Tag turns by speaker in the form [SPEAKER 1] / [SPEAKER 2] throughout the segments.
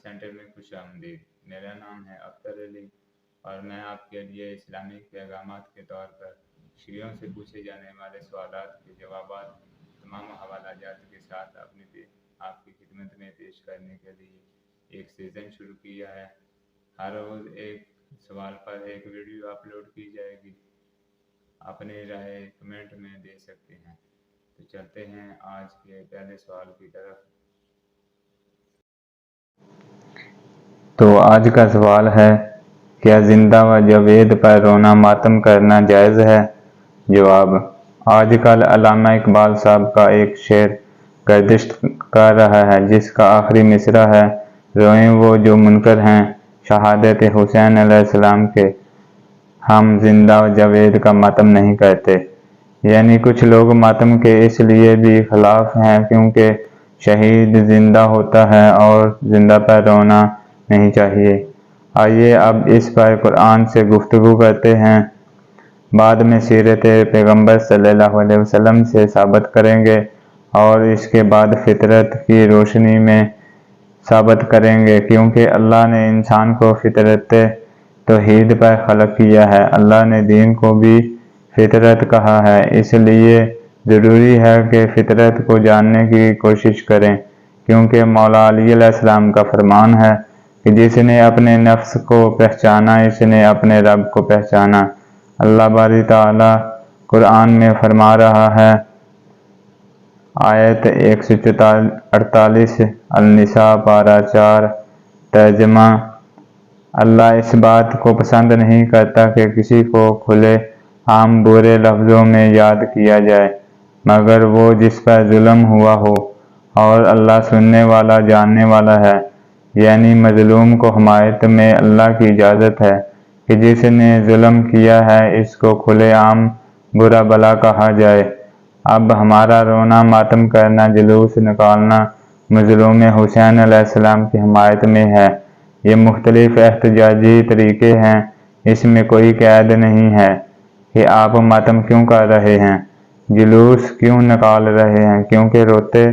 [SPEAKER 1] Centre میں خوش آمدید۔ میرا نام ہے اختر علی اور میں آپ کے لیے اسلامی پیغامات کے طور پر شیعوں سے پوچھے جانے والے سوالات کے جوابات تمام حوالہ جات کے ساتھ آپ کی خدمت میں پیش کرنے کے لیے ایک سیزن شروع کیا ہے۔ ہر روز ایک سوال پر ایک ویڈیو اپلوڈ کی جائے گی۔ اپنی رائے کمنٹ میں دے سکتے ہیں۔ تو چلتے ہیں آج کے پہلے سوال کی طرف۔
[SPEAKER 2] تو آج کا سوال ہے، کیا زندہ و جاوید پر رونا ماتم کرنا جائز ہے؟ جواب: آج کل علامہ اقبال صاحب کا ایک شعر گردش کر رہا ہے جس کا آخری مصرع ہے، روئیں وہ جو منکر ہیں شہادت حسین علیہ السلام کے، ہم زندہ و جاوید کا ماتم نہیں کرتے۔ یعنی کچھ لوگ ماتم کے اس لیے بھی خلاف ہیں کیونکہ شہید زندہ ہوتا ہے اور زندہ پر رونا نہیں چاہیے۔ آئیے اب اس پر قرآن سے گفتگو کرتے ہیں، بعد میں سیرت پیغمبر صلی اللہ علیہ وسلم سے ثابت کریں گے اور اس کے بعد فطرت کی روشنی میں ثابت کریں گے، کیونکہ اللہ نے انسان کو فطرت توحید پر خلق کیا ہے۔ اللہ نے دین کو بھی فطرت کہا ہے، اس لیے ضروری ہے کہ فطرت کو جاننے کی کوشش کریں، کیونکہ مولا علی علیہ السلام کا فرمان ہے کہ جس نے اپنے نفس کو پہچانا اس نے اپنے رب کو پہچانا۔ اللہ باری تعالیٰ قرآن میں فرما رہا ہے، آیت 148 النساء پارہ 4 ترجمہ: اللہ اس بات کو پسند نہیں کرتا کہ کسی کو کھلے عام برے لفظوں میں یاد کیا جائے مگر وہ جس پر ظلم ہوا ہو، اور اللہ سننے والا جاننے والا ہے۔ یعنی مظلوم کو حمایت میں اللہ کی اجازت ہے کہ جس نے ظلم کیا ہے اس کو کھلے عام برا بھلا کہا جائے۔ اب ہمارا رونا ماتم کرنا، جلوس نکالنا مظلوم حسین علیہ السلام کی حمایت میں ہے۔ یہ مختلف احتجاجی طریقے ہیں، اس میں کوئی قید نہیں ہے کہ آپ ماتم کیوں کر رہے ہیں، جلوس کیوں نکال رہے ہیں، کیونکہ روتے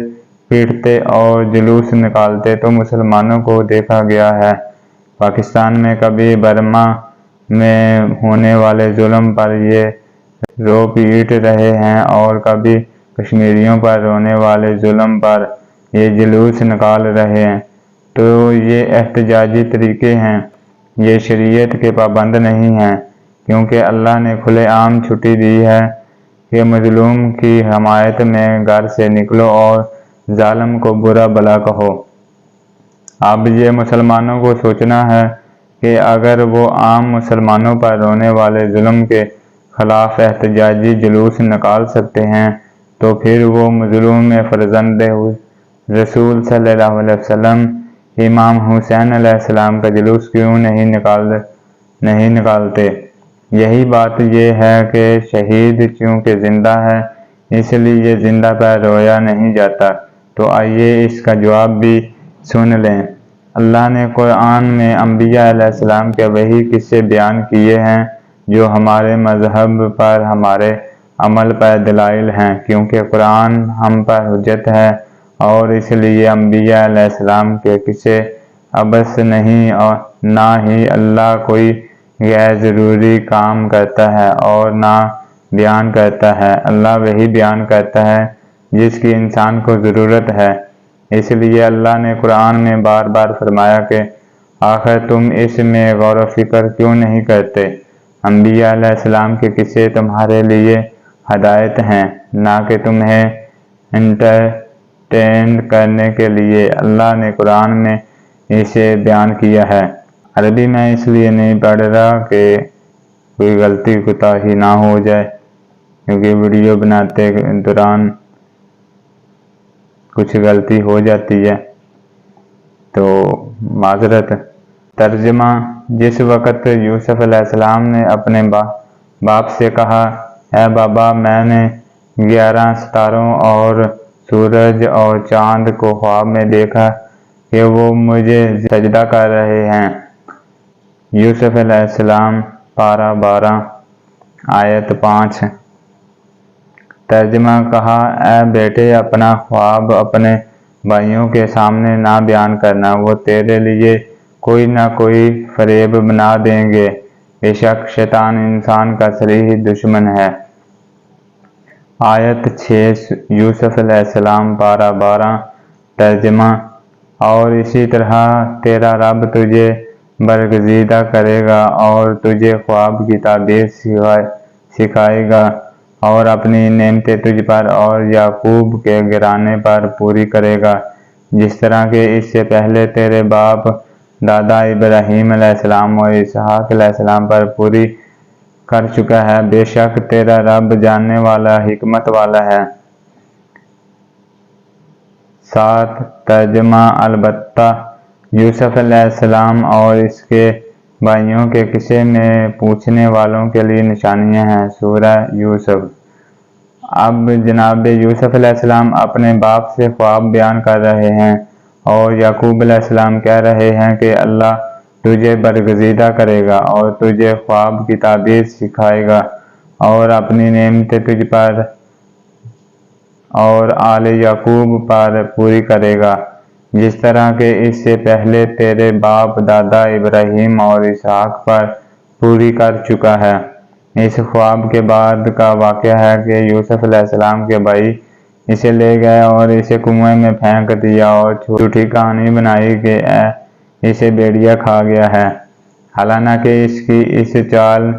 [SPEAKER 2] پیٹتے اور جلوس نکالتے تو مسلمانوں کو دیکھا گیا ہے۔ پاکستان میں کبھی برما میں ہونے والے ظلم پر یہ رو پیٹ رہے ہیں اور کبھی کشمیریوں پر ہونے والے ظلم پر یہ جلوس نکال رہے ہیں۔ تو یہ احتجاجی طریقے ہیں، یہ شریعت کے پابند نہیں ہیں، کیونکہ اللہ نے کھلے عام چھٹی دی ہے کہ مظلوم کی حمایت میں گھر سے نکلو اور ظالم کو برا بھلا کہو۔ اب یہ مسلمانوں کو سوچنا ہے کہ اگر وہ عام مسلمانوں پر ہونے والے ظلم کے خلاف احتجاجی جلوس نکال سکتے ہیں تو پھر وہ مظلوم فرزند رسول صلی اللہ علیہ وسلم امام حسین علیہ السلام کا جلوس کیوں نہیں نکالتے؟ یہی بات یہ ہے کہ شہید چونکہ زندہ ہے اس لیے زندہ پر رویا نہیں جاتا۔ تو آئیے اس کا جواب بھی سن لیں۔ اللہ نے قرآن میں انبیاء علیہ السلام کے وہی قصے بیان کیے ہیں جو ہمارے مذہب پر، ہمارے عمل پر دلائل ہیں، کیونکہ قرآن ہم پر حجت ہے اور اس لیے انبیاء علیہ السلام کے قصے عبث نہیں، اور نہ ہی اللہ کوئی غیر ضروری کام کرتا ہے اور نہ بیان کرتا ہے۔ اللہ وہی بیان کرتا ہے جس کی انسان کو ضرورت ہے۔ اس لیے اللہ نے قرآن میں بار بار فرمایا کہ آخر تم اس میں غور و فکر کیوں نہیں کرتے؟ انبیاء علیہ السلام کے قصے تمہارے لیے ہدایت ہیں، نہ کہ تمہیں انٹرٹین کرنے کے لیے۔ اللہ نے قرآن میں اسے بیان کیا ہے۔ عربی میں اس لیے نہیں پڑھ رہا کہ کوئی غلطی کوتاہی نہ ہو جائے، کیونکہ ویڈیو بناتے دوران کچھ غلطی ہو جاتی ہے تو معذرت۔ ترجمہ: جس وقت یوسف علیہ السلام نے اپنے باپ سے کہا، اے بابا، میں نے 11 ستاروں اور سورج اور چاند کو خواب میں دیکھا کہ وہ مجھے سجدہ کر رہے ہیں۔ یوسف علیہ السلام پارہ 12 آیت 5 ترجمہ: کہا، اے بیٹے، اپنا خواب اپنے بھائیوں کے سامنے نہ بیان کرنا، وہ تیرے لیے کوئی نہ کوئی فریب بنا دیں گے۔ بے شک شیطان انسان کا صریح دشمن ہے۔ آیت 6 یوسف علیہ السلام پارہ 12 ترجمہ: اور اسی طرح تیرا رب تجھے برگزیدہ کرے گا اور تجھے خواب کی تعبیر سکھائے گا اور اپنی نعمتیں تجھ پر اور یعقوب کے گھرانے پر پوری کرے گا، جس طرح کہ اس سے پہلے تیرے باپ دادا ابراہیم علیہ السلام اور اسحاق علیہ السلام پر پوری کر چکا ہے۔ بے شک تیرا رب جاننے والا، حکمت والا ہے۔ 7 ترجمہ: البتہ یوسف علیہ السلام اور اس کے بھائیوں کے قصے میں پوچھنے والوں کے لیے نشانیاں ہیں۔ سورہ یوسف۔ اب جناب یوسف علیہ السلام اپنے باپ سے خواب بیان کر رہے ہیں اور یعقوب علیہ السلام کہہ رہے ہیں کہ اللہ تجھے برگزیدہ کرے گا اور تجھے خواب کی تعبیر سکھائے گا اور اپنی نعمتیں تجھ پر اور آل یعقوب پر پوری کرے گا، جس طرح کہ اس سے پہلے تیرے باپ دادا ابراہیم اور اسحاق پر پوری کر چکا ہے۔ اس خواب کے بعد کا واقعہ ہے کہ یوسف علیہ السلام کے بھائی اسے لے گئے اور اسے کنویں میں پھینک دیا اور جھوٹی کہانی بنائی کہ اسے بھیڑیا کھا گیا ہے۔ حالانکہ اس کی اس چال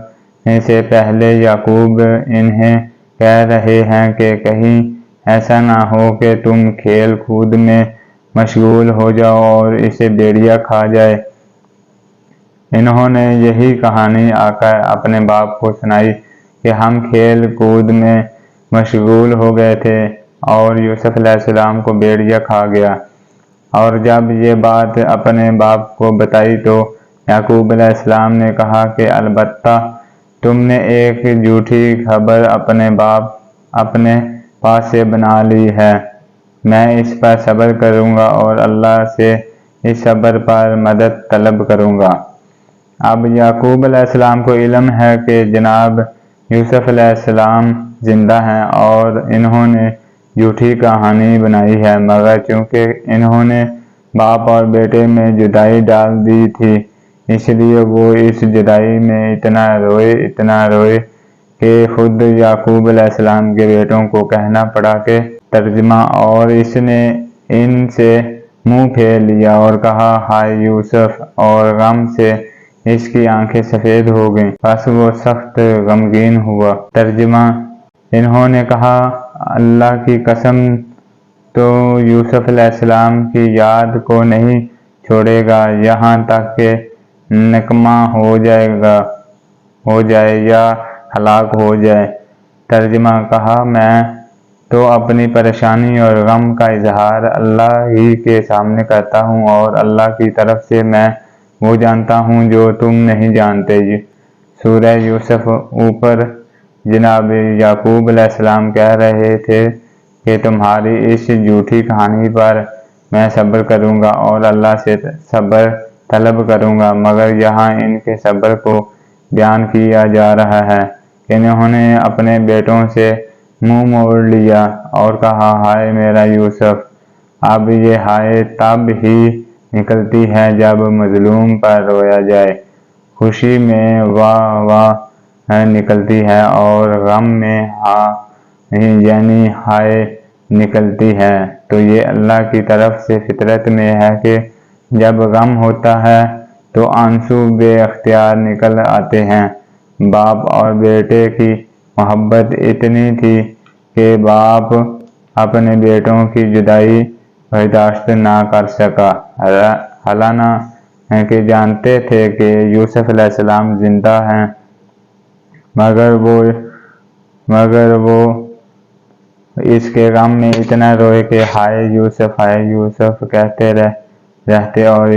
[SPEAKER 2] سے پہلے یعقوب انہیں کہہ رہے ہیں کہ کہیں ایسا نہ ہو کہ تم کھیل کود میں مشغول ہو جاؤ اور اسے بھیڑیا کھا جائے۔ انہوں نے یہی کہانی آ کر اپنے باپ کو سنائی کہ ہم کھیل کود میں مشغول ہو گئے تھے اور یوسف علیہ السلام کو بھیڑیا کھا گیا۔ اور جب یہ بات اپنے باپ کو بتائی تو یعقوب علیہ السلام نے کہا کہ البتہ تم نے ایک جھوٹی خبر اپنے پاس سے بنا لی ہے۔ میں اس پر صبر کروں گا اور اللہ سے اس صبر پر مدد طلب کروں گا۔ اب یعقوب علیہ السلام کو علم ہے کہ جناب یوسف علیہ السلام زندہ ہیں اور انہوں نے جھوٹی کہانی بنائی ہے، مگر چونکہ انہوں نے باپ اور بیٹے میں جدائی ڈال دی تھی، اس لیے وہ اس جدائی میں اتنا روئے کہ خود یعقوب علیہ السلام کے بیٹوں کو کہنا پڑا کہ ترجمہ: اور اس نے ان سے منہ پھیر لیا اور کہا ہائے یوسف، اور غم سے اس کی آنکھیں سفید ہو گئیں، پس وہ سخت غمگین ہوا۔ ترجمہ: انہوں نے کہا اللہ کی قسم تو یوسف علیہ السلام کی یاد کو نہیں چھوڑے گا یہاں تک کہ نکمہ ہو جائے یا ہلاک ہو جائے۔ ترجمہ: کہا میں تو اپنی پریشانی اور غم کا اظہار اللہ ہی کے سامنے کرتا ہوں اور اللہ کی طرف سے میں وہ جانتا ہوں جو تم نہیں جانتے۔ سورہ یوسف۔ اوپر جناب یعقوب علیہ السلام کہہ رہے تھے کہ تمہاری اس جھوٹی کہانی پر میں صبر کروں گا اور اللہ سے صبر طلب کروں گا، مگر یہاں ان کے صبر کو بیان کیا جا رہا ہے کہ انہوں نے اپنے بیٹوں سے منہ موڑ لیا اور کہا ہائے میرا یوسف۔ اب یہ ہائے تب ہی نکلتی ہے جب مظلوم پر رویا جائے، خوشی میں واہ واہ نکلتی ہے اور غم میں یعنی ہائے نکلتی ہے۔ تو یہ اللہ کی طرف سے فطرت میں ہے کہ جب غم ہوتا ہے تو آنسو بے اختیار نکل آتے ہیں۔ باپ اور بیٹے کی محبت اتنی تھی کہ باپ اپنے بیٹوں کی جدائی برداشت نہ کر سکا، حالانکہ جانتے تھے کہ یوسف علیہ السلام زندہ ہیں، مگر وہ اس کے غم میں اتنا روئے کہ ہائے یوسف کہتے رہتے اور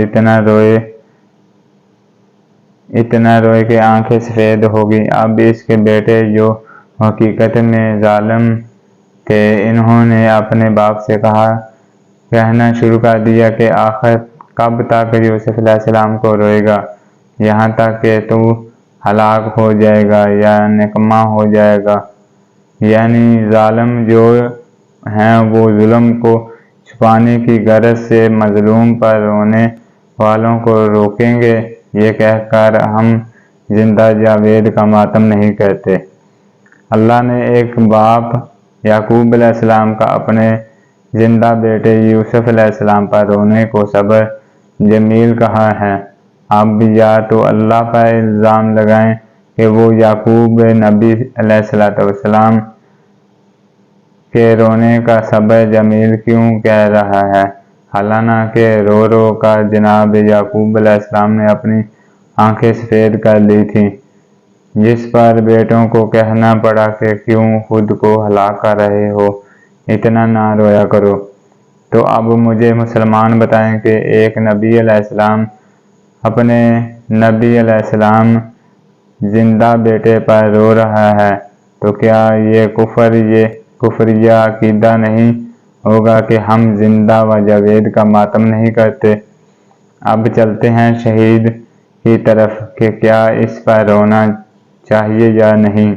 [SPEAKER 2] اتنا روئے کہ آنکھیں سفید ہو گئی۔ اب اس کے بیٹے جو حقیقت میں ظالم تھے، انہوں نے اپنے باپ سے کہنا شروع کر دیا کہ آخر کب تک یوسف علیہ السلام کو روئے گا، یہاں تک کہ تو ہلاک ہو جائے گا یا نکمہ ہو جائے گا۔ یعنی ظالم جو ہیں وہ ظلم کو چھپانے کی غرض سے مظلوم پر رونے والوں کو روکیں گے، یہ کہہ کر ہم زندہ جاوید کا ماتم نہیں کرتے۔ اللہ نے ایک باپ یعقوب علیہ السلام کا اپنے زندہ بیٹے یوسف علیہ السلام پر رونے کو صبر جمیل کہا ہے۔ اب یا تو اللہ پر الزام لگائیں کہ وہ یعقوب نبی علیہ السلام کے رونے کا صبر جمیل کیوں کہہ رہا ہے، حالانکہ رو رو کر جناب یعقوب علیہ السلام نے اپنی آنکھیں سفید کر لی تھیں، جس پر بیٹوں کو کہنا پڑا کہ کیوں خود کو ہلاک کر رہے ہو، اتنا نہ رویا کرو۔ تو اب مجھے مسلمان بتائیں کہ ایک نبی علیہ السلام اپنے نبی علیہ السلام زندہ بیٹے پر رو رہا ہے تو کیا یہ کفریہ عقیدہ نہیں ہوگا کہ ہم زندہ و جاوید کا ماتم نہیں کرتے؟ اب چلتے ہیں شہید کی طرف کہ کیا اس پر رونا چاہیے یا نہیں۔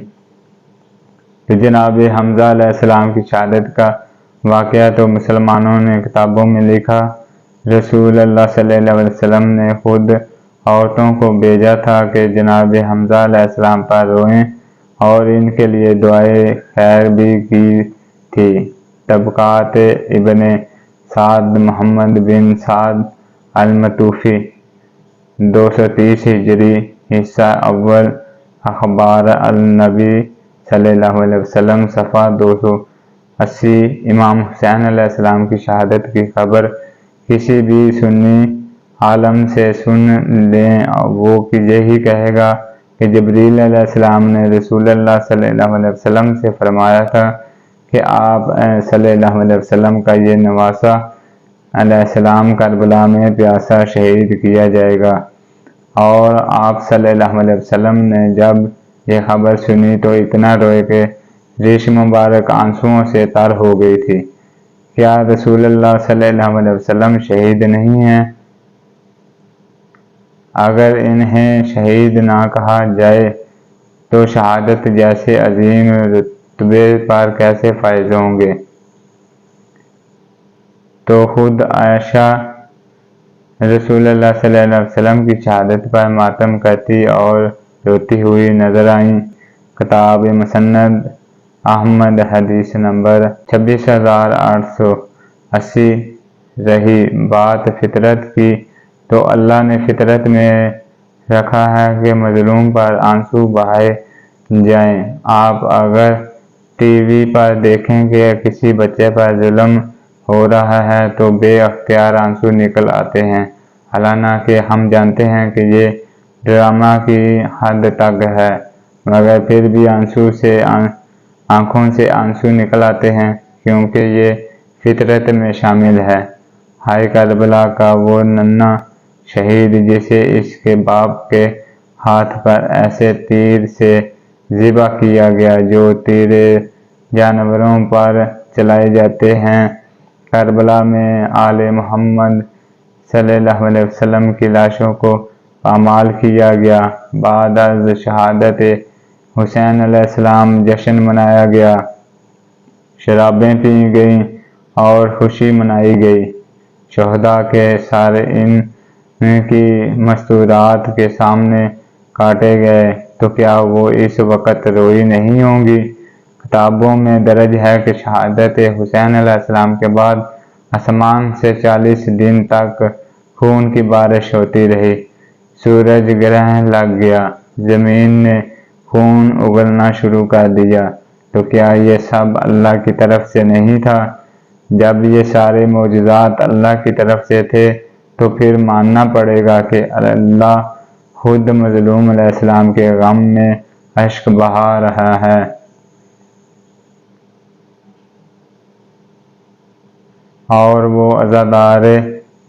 [SPEAKER 2] تو جناب حمزہ علیہ السلام کی شہادت کا واقعہ تو مسلمانوں نے کتابوں میں لکھا۔ رسول اللہ صلی اللہ علیہ وسلم نے خود عورتوں کو بھیجا تھا کہ جناب حمزہ علیہ السلام پر روئیں اور ان کے لیے دعائے خیر بھی کی تھی۔ طبقات ابن سعد محمد بن سعد المطوفی 230 ہجری حصہ اول اخبار النبی صلی اللہ علیہ وسلم صفحہ 280۔ امام حسین علیہ السلام کی شہادت کی خبر کسی بھی سنی عالم سے سن لیں، وہ یہی کہے گا کہ جبریل علیہ السلام نے رسول اللہ صلی اللہ علیہ وسلم سے فرمایا تھا کہ آپ صلی اللہ علیہ وسلم کا یہ نواسہ علیہ السلام کربلا میں پیاسا شہید کیا جائے گا، اور آپ صلی اللہ علیہ وسلم نے جب یہ خبر سنی تو اتنا روئے کہ ریش مبارک آنسوؤں سے تر ہو گئی تھی۔ کیا رسول اللہ صلی اللہ علیہ وسلم شہید نہیں ہیں؟ اگر انہیں شہید نہ کہا جائے تو شہادت جیسے عظیم رتبے پر کیسے فائز ہوں گے؟ تو خود عائشہ رسول اللہ صلی اللہ علیہ وسلم کی شہادت پر ماتم کرتی اور روتی ہوئی نظر آئیں۔ کتاب مسند احمد حدیث نمبر 26880۔ رہی بات فطرت کی، تو اللہ نے فطرت میں رکھا ہے کہ مظلوم پر آنسو بہائے جائیں۔ آپ اگر ٹی وی پر دیکھیں کہ کسی بچے پر ظلم ہو رہا ہے تو بے اختیار آنسو نکل آتے ہیں، حالانکہ ہم جانتے ہیں کہ یہ ڈرامہ کی حد تک ہے، مگر پھر بھی آنکھوں سے آنسو نکل آتے ہیں کیونکہ یہ فطرت میں شامل ہے۔ ہائے کربلا کا وہ ننھا شہید جسے اس کے باپ کے ہاتھ پر ایسے تیر سے ذبح کیا گیا جو تیر جانوروں پر چلائے جاتے ہیں۔ کربلا میں آل محمد صلی اللہ علیہ وسلم کی لاشوں کو پامال کیا گیا۔ بعد از شہادت حسین علیہ السلام جشن منایا گیا، شرابیں پی گئیں اور خوشی منائی گئی۔ شہداء کے سر ان کی مستورات کے سامنے کاٹے گئے تو کیا وہ اس وقت روئی نہیں ہوں گی؟ کتابوں میں درج ہے کہ شہادت حسین علیہ السلام کے بعد آسمان سے 40 دن تک خون کی بارش ہوتی رہی۔ سورج گرہن لگ گیا، زمین نے خون اگلنا شروع کر دیا، تو کیا یہ سب اللہ کی طرف سے نہیں تھا؟ جب یہ سارے معجزات اللہ کی طرف سے تھے تو پھر ماننا پڑے گا کہ اللہ خود مظلوم علیہ السلام کے غم میں اشک بہا رہا ہے۔ اور وہ عزادار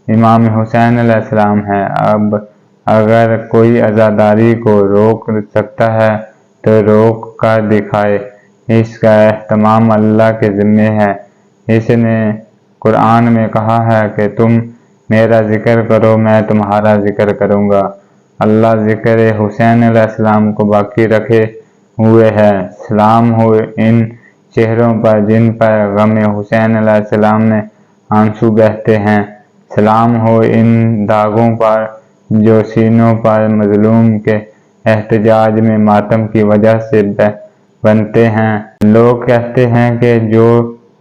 [SPEAKER 2] امام حسین علیہ السلام ہے۔ اب اگر کوئی عزاداری کو روک سکتا ہے تو روک کر دکھائے، اس کا اہتمام اللہ کے ذمے ہے۔ اس نے قرآن میں کہا ہے کہ تم میرا ذکر کرو، میں تمہارا ذکر کروں گا۔ اللہ ذکر حسین علیہ السلام کو باقی رکھے ہوئے ہے۔ سلام ہو ان چہروں پر جن پر غم حسین علیہ السلام نے آنسو بہتے ہیں۔ سلام ہو ان داغوں پر جو سینوں پر مظلوم کے احتجاج میں ماتم کی وجہ سے بنتے ہیں۔ لوگ کہتے ہیں کہ جو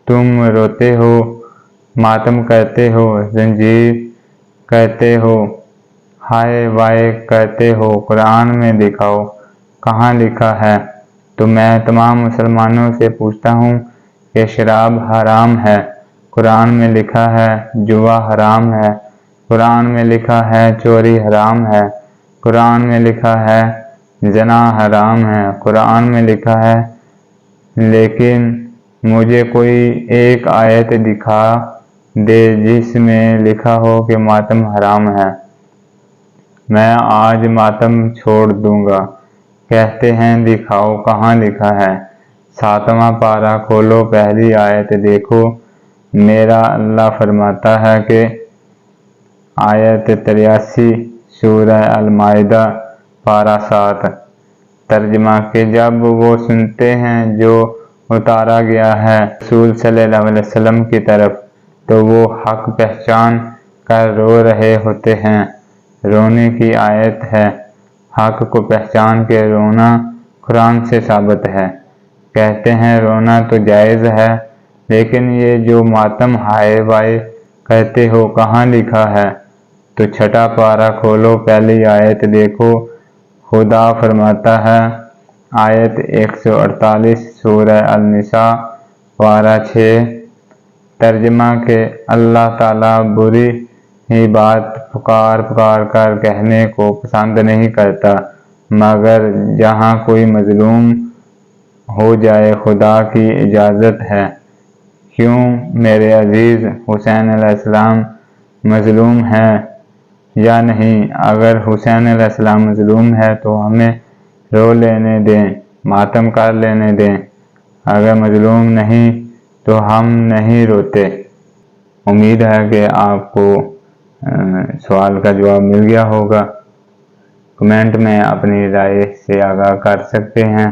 [SPEAKER 2] تم روتے ہو، ماتم کرتے ہو، زنجیر کرتے ہو، ہائے وائے کرتے ہو، قرآن میں دکھاؤ کہاں لکھا ہے؟ تو میں تمام مسلمانوں سے پوچھتا ہوں کہ شراب حرام ہے، قرآن میں لکھا ہے، جوا حرام ہے، قرآن میں لکھا ہے، چوری حرام ہے، قرآن میں لکھا ہے، زنا حرام ہے، قرآن میں لکھا ہے، لیکن مجھے کوئی ایک آیت دکھا دے جس میں لکھا ہو کہ ماتم حرام ہے، میں آج ماتم چھوڑ دوں گا۔ کہتے ہیں دکھاؤ کہاں لکھا ہے؟ 7واں پارہ کھولو، پہلی آیت دیکھو۔ میرا اللہ فرماتا ہے کہ آیت 83 سورہ المائدہ پارہ 7 ترجمہ کہ جب وہ سنتے ہیں جو اتارا گیا ہے رسول صلی اللہ علیہ وسلم کی طرف تو وہ حق پہچان کر رو رہے ہوتے ہیں۔ رونے کی آیت ہے۔ حق کو پہچان کے رونا قرآن سے ثابت ہے۔ کہتے ہیں رونا تو جائز ہے، لیکن یہ جو ماتم ہائے وائے کرتے ہو کہاں لکھا ہے؟ تو 6واں پارہ کھولو، پہلی آیت دیکھو۔ خدا فرماتا ہے، آیت 148 سورہ النساء پارہ 6 ترجمہ کہ اللہ تعالیٰ بری ہی بات پکار پکار کر کہنے کو پسند نہیں کرتا، مگر جہاں کوئی مظلوم ہو جائے خدا کی اجازت ہے۔ کیوں میرے عزیز حسین علیہ السلام مظلوم ہیں یا نہیں؟ اگر حسین علیہ السلام مظلوم ہے تو ہمیں رو لینے دیں، ماتم کر لینے دیں۔ اگر مظلوم نہیں تو ہم نہیں روتے۔ امید ہے کہ آپ کو سوال کا جواب مل گیا ہوگا۔ کمنٹ میں اپنی رائے سے آگاہ کر سکتے ہیں۔